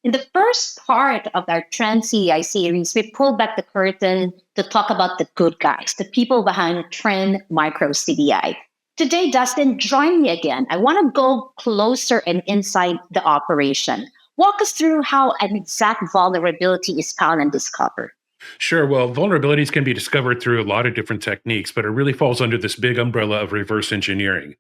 In the first part of our Trend ZDI series, we pulled back the curtain to talk about the good guys, the people behind Trend Micro CDI. Today, Dustin, join me again. I want to go closer and inside the operation. Walk us through how an exact vulnerability is found and discovered. Sure. Well, vulnerabilities can be discovered through a lot of different techniques, but it really falls under this big umbrella of reverse engineering.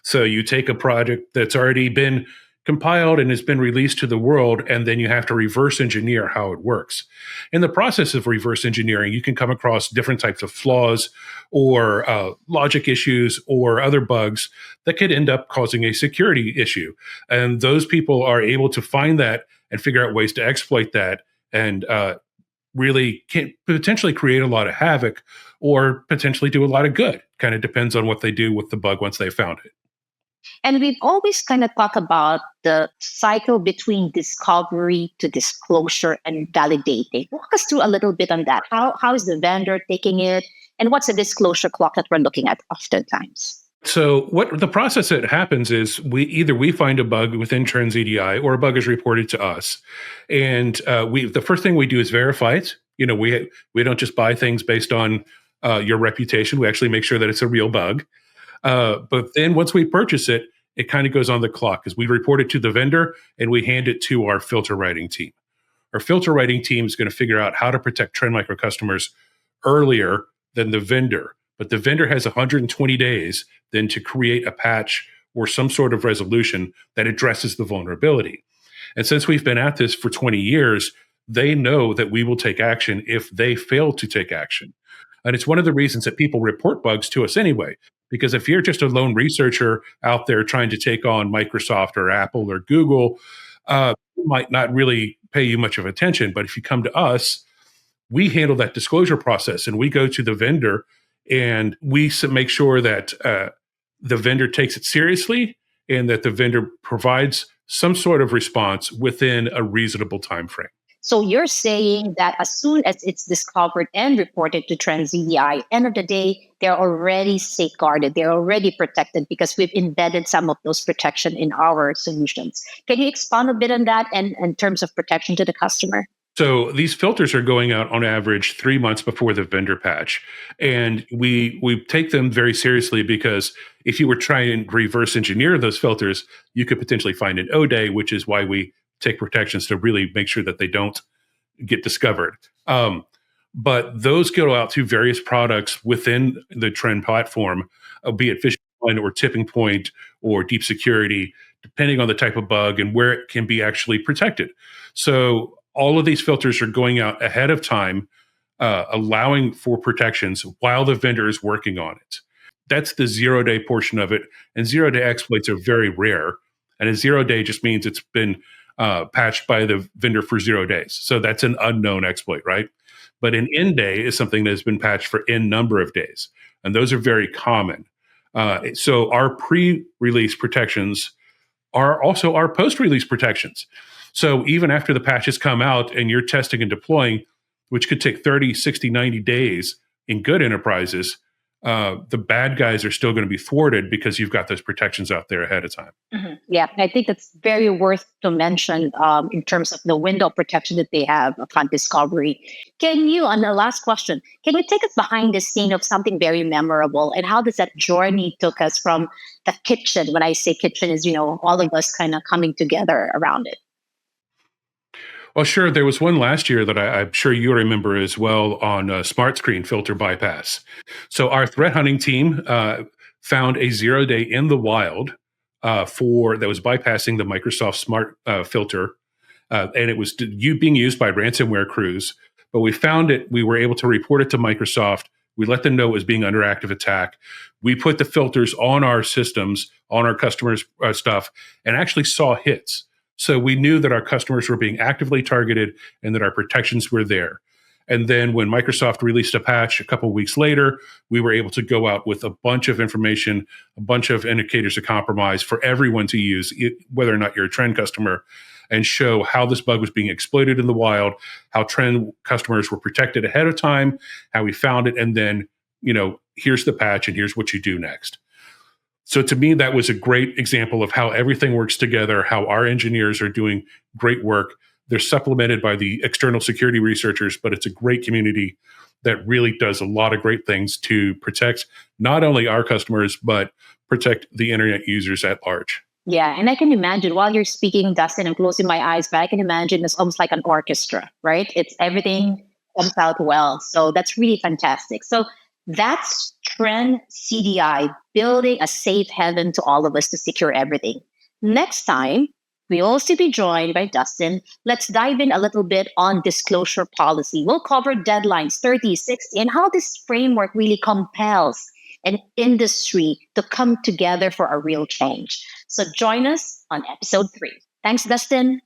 So you take a project that's already been compiled and has been released to the world, and then you have to reverse engineer how it works. In the process of reverse engineering, you can come across different types of flaws or logic issues or other bugs that could end up causing a security issue. And those people are able to find that and figure out ways to exploit that and really can potentially create a lot of havoc or potentially do a lot of good. Kind of depends on what they do with the bug once they found it. And we've always kind of talked about the cycle between discovery to disclosure and validating. Walk us through a little bit on that. How is the vendor taking it? And what's the disclosure clock that we're looking at oftentimes? So what the process that happens is we find a bug within Trend ZDI or a bug is reported to us, and we the first thing we do is verify it. We don't just buy things based on your reputation. We actually make sure that it's a real bug. But then once we purchase it, it kind of goes on the clock because we report it to the vendor and we hand it to our filter writing team. Our filter writing team is going to figure out how to protect Trend Micro customers earlier than the vendor. But the vendor has 120 days then to create a patch or some sort of resolution that addresses the vulnerability. And since we've been at this for 20 years, they know that we will take action if they fail to take action. And it's one of the reasons that people report bugs to us anyway. Because if you're just a lone researcher out there trying to take on Microsoft or Apple or Google, might not really pay you much of attention. But if you come to us, we handle that disclosure process and we go to the vendor and we make sure that the vendor takes it seriously and that the vendor provides some sort of response within a reasonable time frame. So you're saying that as soon as it's discovered and reported to Trend ZDI, end of the day, they're already safeguarded, they're already protected because we've embedded some of those protection in our solutions. Can you expand a bit on that and in terms of protection to the customer? So these filters are going out on average 3 months before the vendor patch. And we take them very seriously because if you were trying to reverse engineer those filters, you could potentially find an O-Day, which is why we take protections to really make sure that they don't get discovered. But those go out to various products within the Trend platform, be it Phishing One or Tipping Point or Deep Security, depending on the type of bug and where it can be actually protected. So all of these filters are going out ahead of time, allowing for protections while the vendor is working on it. That's the 0-day portion of it. And 0-day exploits are very rare. And a 0-day just means it's been patched by the vendor for 0 days. So that's an unknown exploit, right? But an end-day is something that has been patched for n number of days. And those are very common. So our pre-release protections are also our post-release protections. So even after the patches come out and you're testing and deploying, which could take 30, 60, 90 days in good enterprises, the bad guys are still going to be thwarted because you've got those protections out there ahead of time. Mm-hmm. Yeah, I think that's very worth to mention in terms of the window of protection that they have upon discovery. Can you, on the last question, can you take us behind the scene of something very memorable and how does that journey took us from the kitchen? When I say kitchen is, all of us kind of coming together around it. Well, sure. There was one last year that I'm sure you remember as well on SmartScreen filter bypass. So our threat hunting team found a 0-day in the wild that was bypassing the Microsoft Smart filter, and it was being used by ransomware crews. But we found it. We were able to report it to Microsoft. We let them know it was being under active attack. We put the filters on our systems, on our customers' stuff, and actually saw hits. So we knew that our customers were being actively targeted and that our protections were there. And then when Microsoft released a patch a couple of weeks later, we were able to go out with a bunch of information, a bunch of indicators of compromise for everyone to use, whether or not you're a Trend customer, and show how this bug was being exploited in the wild, how Trend customers were protected ahead of time, how we found it, and then, here's the patch and here's what you do next. So to me, that was a great example of how everything works together, how our engineers are doing great work, They're supplemented by the external security researchers, but it's a great community that really does a lot of great things to protect not only our customers, but protect the internet users at large. Yeah, and I can imagine while you're speaking, Dustin, I'm closing my eyes, but I can imagine it's almost like an orchestra, right? It's everything comes out well. So that's really fantastic. So that's Trend CDI, building a safe haven to all of us to secure everything. Next time, we'll also be joined by Dustin. Let's dive in a little bit on disclosure policy. We'll cover deadlines 30, 60, and how this framework really compels an industry to come together for a real change. So join us on episode 3. Thanks, Dustin.